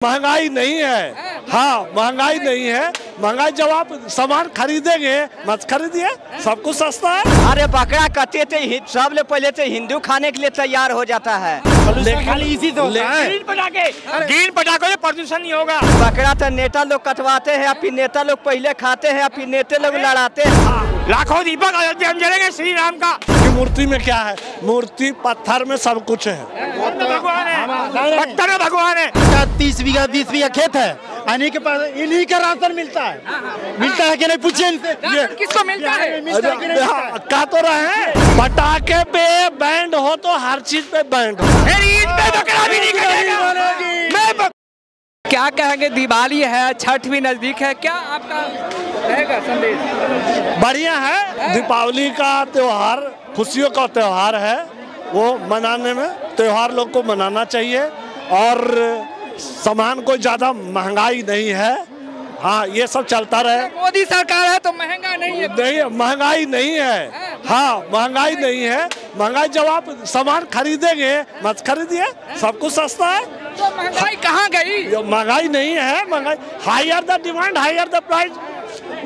महंगाई नहीं है। हाँ, महंगाई नहीं है। महंगाई जब आप सामान खरीदेंगे मत खरीदिए, सब कुछ सस्ता है। अरे बकरा कहते थे सब ले पहले से हिंदू खाने के लिए तैयार हो जाता है, खाली इसी तो ग्रीन पटाखे से प्रदूषण नहीं होगा। बकरा तो नेता लोग कटवाते हैं, फिर नेता लोग पहले खाते हैं, फिर नेता लोग लड़ाते हैं। लाखों दीपक अयोध्या में जलेंगे श्री राम का। मूर्ति में क्या है? मूर्ति पत्थर में सब कुछ है। भगवान है, पत्थर में भगवान है। 30 बीघा 20 बीघा खेत है, इन्हीं के पास इन्हीं का राशन मिलता है कि नहीं? पूछिए इनसे किसको मिलता है? कह तो रहे हैं पटाखे पे बैंड हो तो हर चीज पे बैंड हो। ईद पे बकरा भी नहीं कटेगा। क्या कहेंगे? दिवाली है, छठ भी नजदीक है, क्या आपका रहेगा संदेश? बढ़िया है। दीपावली का त्योहार खुशियों का त्योहार है, वो मनाने में त्योहार लोग को मनाना चाहिए। और सामान कोई ज्यादा महंगाई नहीं है। हाँ, ये सब चलता रहे। मोदी सरकार है तो महंगा नहीं है। नहीं, महंगाई नहीं है। हाँ, महंगाई नहीं है। महंगाई जब आप सामान खरीदेंगे मत खरीदिए, सब कुछ सस्ता है। तो महंगाई कहाँ गई? महंगाई नहीं है। महंगाई higher the demand higher the price.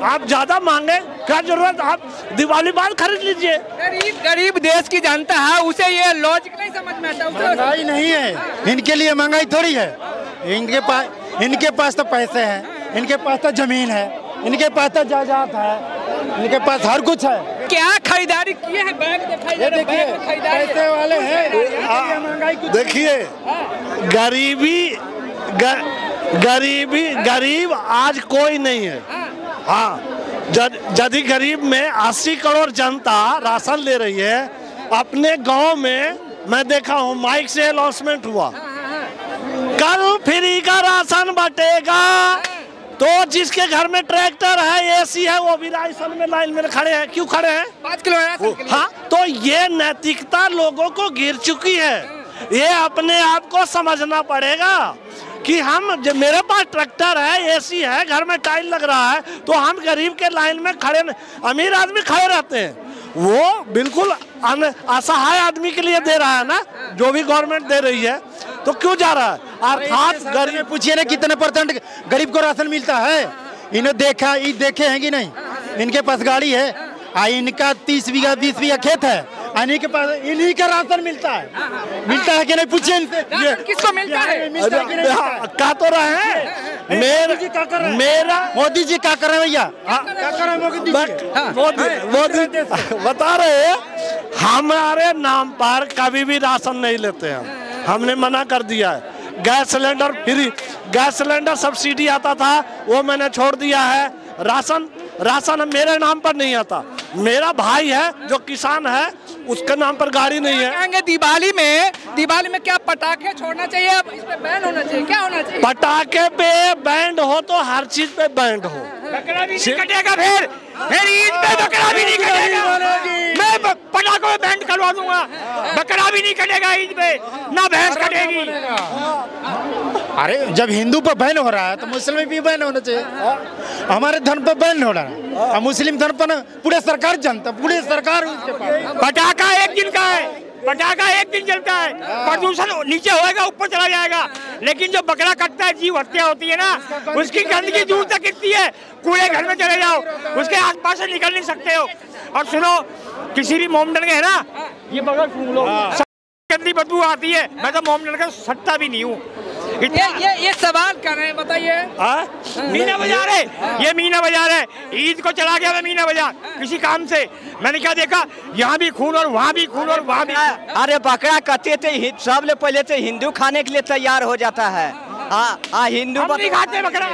आप ज्यादा मांगे, क्या जरूरत? आप दिवाली बाद खरीद लीजिए। गरीब देश की जनता है, उसे ये लॉजिक नहीं समझ में आता। महंगाई नहीं है, इनके लिए महंगाई थोड़ी है। इनके पास तो पैसे हैं, इनके पास तो जमीन है, इनके पास तो जायदाद है, इनके पास हर कुछ है। क्या खरीदारी किए हैं? बैंक दिखाई दे रहा है, बैंक में खरीदारी पैसे वाले हैं। महंगाई देखिए, गरीब आज कोई नहीं है। हाँ, यदि गरीब में 80 करोड़ जनता राशन ले रही है। अपने गांव में मैं देखा हूँ, माइक से अनाउंसमेंट हुआ, कल फ्री का राशन बटेगा। तो जिसके घर में ट्रैक्टर है, एसी है, वो भी राशन में लाइन में खड़े हैं। क्यों खड़े हैं? 5 किलो। हाँ, तो ये नैतिकता लोगों को गिर चुकी है। ये अपने आप को समझना पड़ेगा कि मेरे पास ट्रैक्टर है, एसी है, घर में टाइल लग रहा है, तो हम गरीब के लाइन में खड़े, अमीर आदमी खड़े रहते हैं। वो बिल्कुल असहाय आदमी के लिए दे रहा है ना, जो भी गवर्नमेंट दे रही है, तो क्यों जा रहा है? अर्थात गरीब, पूछिए ना कितने % गरीब को राशन मिलता है। इन्हें देखे हैं कि नहीं? इनके पास गाड़ी है, इनका 30 बीघा 20 बीघा खेत है, इन्हीं के पास इन्हीं का राशन मिलता है कि नहीं? पूछिए इनसे किसको मिलता है? कह तो रहे हैं मेरा मोदी जी क्या कर रहे हैं भैया? क्या कर रहे हैं मोदी बता रहे हैं, हमारे नाम पर कभी भी राशन नहीं लेते हैं। हमने मना कर दिया है। Gas cylinder free, gas cylinder subsidy आता था, वो मैंने छोड़ दिया है। राशन मेरे नाम पर नहीं आता। मेरा भाई है जो किसान है, उसके नाम पर गाड़ी नहीं है। कहेंगे दिवाली में क्या पटाखे छोड़ना चाहिए? अब इस पे बैन होना चाहिए, क्या होना चाहिए? पटाखे पे बैंड हो तो हर चीज पे बैंड हो। बकरा भी नहीं कटेगा। फिर ईद पे बकरा भी नहीं कटेगा। मैं पटाखों में बैंड करवा दूंगा। बकरा भी नहीं कटेगा ईद पे, ना भैंस कटेगी। अरे जब हिंदू पर बैन हो रहा है तो मुस्लिम भी बैन होना चाहिए। हमारे धर्म पर बैन हो रहा है, मुस्लिम धर्म पर पूरे सरकार जनता, पूरी सरकार उसके पास। पटाखा एक दिन का है, पटाखा एक दिन चलता है, प्रदूषण नीचे होएगा, ऊपर चला जाएगा। लेकिन जो बकरा कटता है, जीव हत्या होती है ना, उसकी गंदगी दूर तक गिरती है। कूड़े घर में चले जाओ, उसके आसपास से निकल नहीं सकते हो। और सुनो, किसी भी मोमडन के है ना, ये बगल सुन लो, गंदी बदबू आती है। मैं तो मोमडन का सट्टा भी नहीं हूँ। ये सवाल कर रहे हैं, बताइए। मीना बाजार है, ये मीना बाजार है। ईद को चला गया मैं मीना बाजार किसी काम से, मैंने क्या देखा, यहाँ भी खून और वहाँ भी खून और वहाँ भी। अरे बकरा कहते थे सब ले पहले से हिंदू खाने के लिए तैयार हो जाता है। हाँ, हिंदू नहीं खाते बकरा,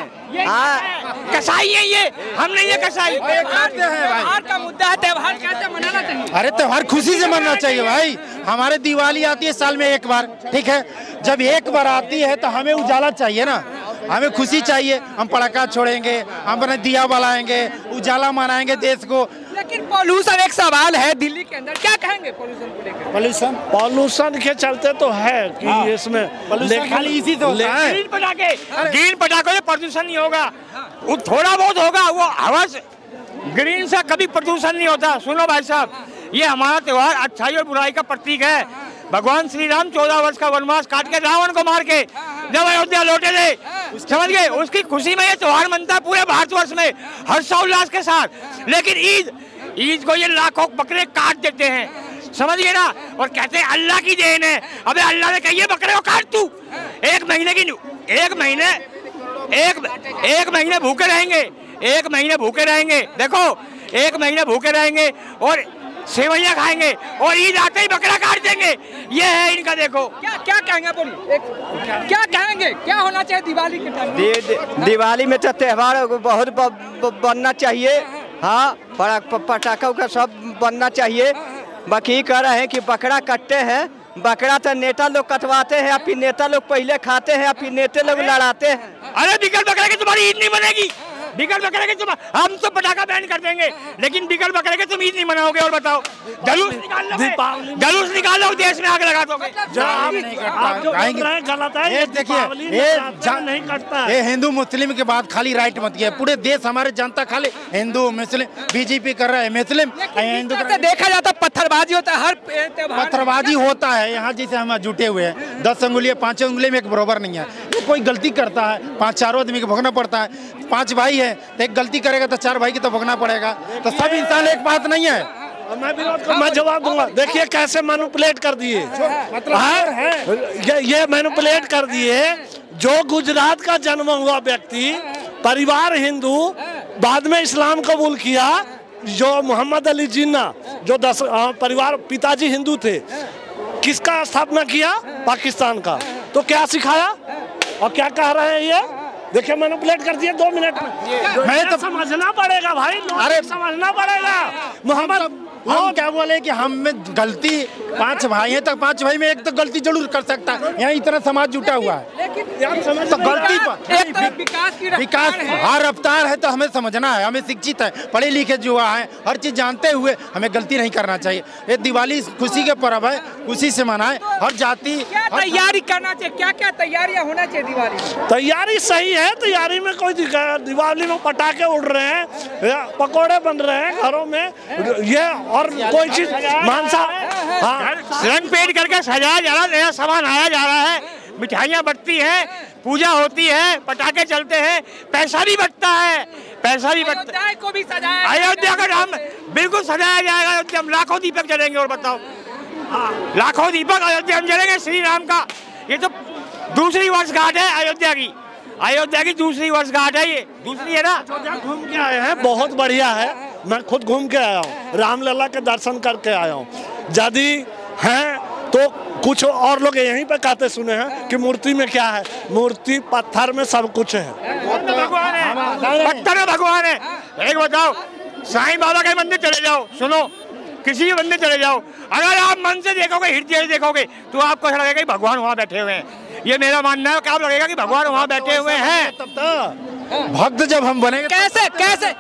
कसाई है ये, हम नहीं है कसाई। त्योहार का मुद्दा है, त्योहार कैसे मनाना चाहिए? अरे त्योहार खुशी से मनाना चाहिए भाई। हमारे दिवाली आती है साल में एक बार, ठीक है? जब एक बार आती है तो हमें उजाला चाहिए ना, हमें खुशी चाहिए। हम पटाखा छोड़ेंगे, हम अपने दिया जलाएंगे, उजाला मनाएंगे देश को। लेकिन पॉल्यूशन एक सवाल है दिल्ली के अंदर, क्या कहेंगे पॉल्यूशन को लेकर? पॉल्यूशन के चलते तो है कि इसमें खाली इसी तो ग्रीन पटाखों से प्रदूषण नहीं होगा। वो थोड़ा बहुत होगा, वो हवा से, ग्रीन से कभी प्रदूषण नहीं होता। सुनो भाई साहब, ये हमारा त्योहार अच्छाई और बुराई का प्रतीक है। भगवान श्री राम 14 वर्ष का वनवास काट के रावण को मार के जब अयोध्या लौटे थे, समझ गए, उसकी खुशी में ये त्योहार मनता है पूरे भारतवर्ष में हर्षोल्लास के साथ। लेकिन ईद को ये लाखों बकरे काट देते हैं, समझ गए ना, और कहते हैं अल्लाह की देन है। अबे अल्लाह ने कही बकरे को काट तू, एक महीने भूखे रहेंगे, 1 महीने भूखे रहेंगे, देखो 1 महीने भूखे रहेंगे और सेवैयां खाएंगे और ईद आते ही बकरा काट देंगे। ये है इनका। देखो क्या कहेंगे, बोलिए क्या कहेंगे, क्या होना चाहिए दिवाली के टाइम? दिवाली में तो त्यौहार बहुत बनना चाहिए। हाँ, पटाखों का सब बनना चाहिए। बाकी कह रहे हैं कि बकरा कटते हैं, बकरा तो नेता लोग कटवाते हैं, फिर नेता लोग पहले खाते हैं, फिर नेता लोग लड़ाते हैं। अरे बिगल बकरे की तुम्हारी ईद नहीं बनेगी, बिगल बकरे के तुम, हम तो पटाखा बैन कर देंगे, लेकिन बिगल बकरे के तुम ईद नहीं मनाओगे। और बताओ, जुलूस निकाल लो, देश में आग लगा दोगे। गलत है ये। देखिए, नहीं कटता, ये हिंदू मुस्लिम के बाद खाली राइट मत किया, पूरे देश हमारे जनता खाली हिंदू मुस्लिम, बीजेपी कर रहा है मुस्लिम, हिंदू देखा जाता पत्थरबाजी होता है, हर पत्थरबाजी होता है। यहाँ जैसे हम जुटे हुए हैं, 10 अंगुलियाँ 5 अंगुली में एक बराबर नहीं है। कोई गलती करता है, 5-4 आदमी को भोगना पड़ता है। 5 भाई है तो एक गलती करेगा तो 4 भाई की तो भोगना पड़ेगा। तो सब इंसान एक बात नहीं है। मैं जवाब दूंगा। देखिए कैसे मैनिपुलेट कर दिए, ये मैनिपुलेट कर दिए। जो गुजरात का जन्म हुआ व्यक्ति, परिवार हिंदू, बाद में इस्लाम कबूल किया, जो मोहम्मद अली जिन्ना, जो परिवार पिताजी हिंदू थे, किसका स्थापना किया? पाकिस्तान का। तो क्या सिखाया और क्या कह रहे हैं ये? देखिए मैनिपुलेट कर दिए 2 मिनट में। मैं तो समझना पड़ेगा भाई, अरे समझना पड़ेगा। मोहम्मद हम क्या बोले कि हम में गलती 5 भाई हैं, तो 5 भाई में एक तो गलती जरूर कर सकता है। यहाँ इतना समाज जुटा हुआ है, तो गलती पर विकास हर रफ्तार है, तो हमें समझना है। हमें शिक्षित है, पढ़े लिखे जो है, हर चीज जानते हुए हमें गलती नहीं करना चाहिए। ये दिवाली खुशी के पर्व है, खुशी से मनाए। हर जाति तैयारी करना चाहिए, क्या क्या तैयारियां होना चाहिए दिवाली? तैयारी सही है, तैयारी में कोई दिवाली में पटाखे उड़ रहे हैं, पकोड़े बन रहे हैं घरों में, ये और कोई चीज मांसा, हाँ, रंग पेंट करके सजाया जा रहा है, नया सामान आया जा रहा है, मिठाइयाँ बटती हैं, पूजा होती है, पटाखे चलते हैं, पैसा भी बटता है, पैसा भी बटता है। को भी सजाया, अयोध्या का नाम बिल्कुल सजाया जाएगा। अयोध्या में लाखों दीपक जलेंगे। और बताओ, लाखों दीपक अयोध्या में जलेंगे श्री राम का। ये तो दूसरी वर्षगांठ है अयोध्या की, अयोध्या की दूसरी वर्षगांठ है, ये दूसरी है ना। घूम के आए हैं, बहुत बढ़िया है। मैं खुद घूम के आया हूँ, रामलला के दर्शन करके आया हूँ। यदि हैं तो कुछ और लोग यहीं पे कहते सुने हैं कि मूर्ति में क्या है, मूर्ति पत्थर में सब कुछ है, भगवान है, पत्थर में भगवान है। एक बताओ, साईं बाबा के मंदिर चले जाओ, सुनो, किसी भी मंदिर चले जाओ, अगर आप मन से देखोगे, हृदय से देखोगे, तो आपको ऐसा लगेगा कि भगवान वहाँ बैठे हुए हैं। ये मेरा मानना है कि आप लगेगा कि भगवान वहाँ बैठे हुए हैं। तब तो भक्त जब हम बनेंगे, कैसा भक्त होना चाहिए,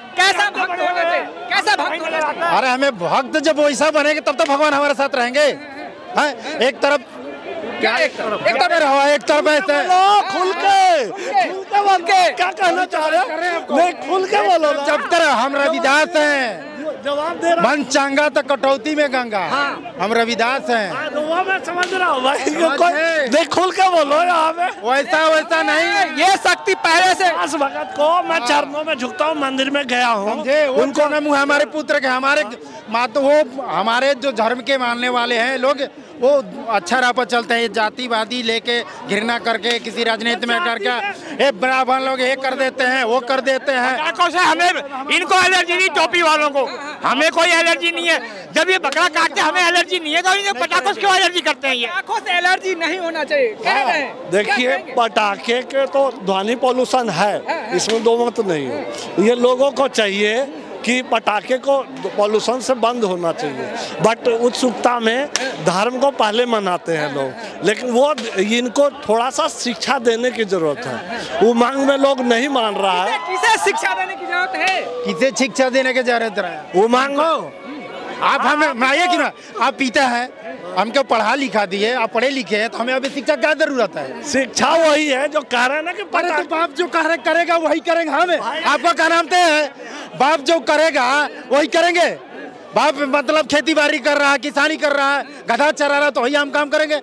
कैसा भक्त होना चाहिए? अरे हमें भक्त जब वैसा बनेंगे तब तो भगवान हमारे साथ रहेंगे। एक तरफ क्या एक तरफ रहो, एक तरफ ऐसे खुल के बोल के क्या कहना चाह रहे हो? नहीं, खुल के बोलो। जब तक हम रविदास हैं, जवाब दे रहा मन चांगा तो कटौती में गंगा। हम रविदास हैं। तो वो मैं समझ रहा हूँ भाई, नहीं खुल के बोलो यहाँ पे। वैसा नहीं, ये शक्ति पहले से दास भगत को मैं चरणों में झुकता हूँ, मंदिर में गया हूँ। उनको न मुँह हमारे पुत्र के, हमारे मातो, वो हमारे जो धर्म के मानने वाले हैं लोग, वो अच्छा राह पर चलते हैं। जातिवादी लेके घृणा करके किसी राजनीति में करके ये ब्राह्मण लोग ये कर देते हैं, वो कर देते हैं। पटाखों से हमें, इनको एलर्जी नहीं, टोपी वालों को, हमें कोई एलर्जी नहीं है। जब ये बकरा काटते हमें एलर्जी नहीं है, तो इन्हें पटाखों से क्यों एलर्जी करते हैं? ये आंखों से एलर्जी नहीं होना चाहिए, कह रहे हैं। देखिए पटाखे के तो ध्वनि पोल्यूशन है, इसमें दो मत नहीं है। ये लोगों को चाहिए कि पटाखे को पॉल्यूशन से बंद होना चाहिए, बट उत्सुकता में धर्म को पहले मनाते हैं लोग, लेकिन वो इनको थोड़ा सा शिक्षा देने की जरूरत है। उमंग में लोग नहीं मान रहा है। किसे शिक्षा देने की जरूरत है? किसे शिक्षा देने की जरूरत है? उमंग को आप हमें मानिए कि ना, आप पीते हैं, हमको पढ़ा लिखा दिए, आप पढ़े लिखे हैं, तो हमें अभी शिक्षा क्या जरूरत है? शिक्षा वही है जो कह रहे हैं ना कि तो बाप जो करेगा वही करेंगे। हमें आपको क्या नाम है? बाप जो करेगा वही करेंगे। बाप मतलब खेती बाड़ी कर रहा है, किसानी कर रहा है, गधा चरा रहा है, तो वही हम काम करेंगे।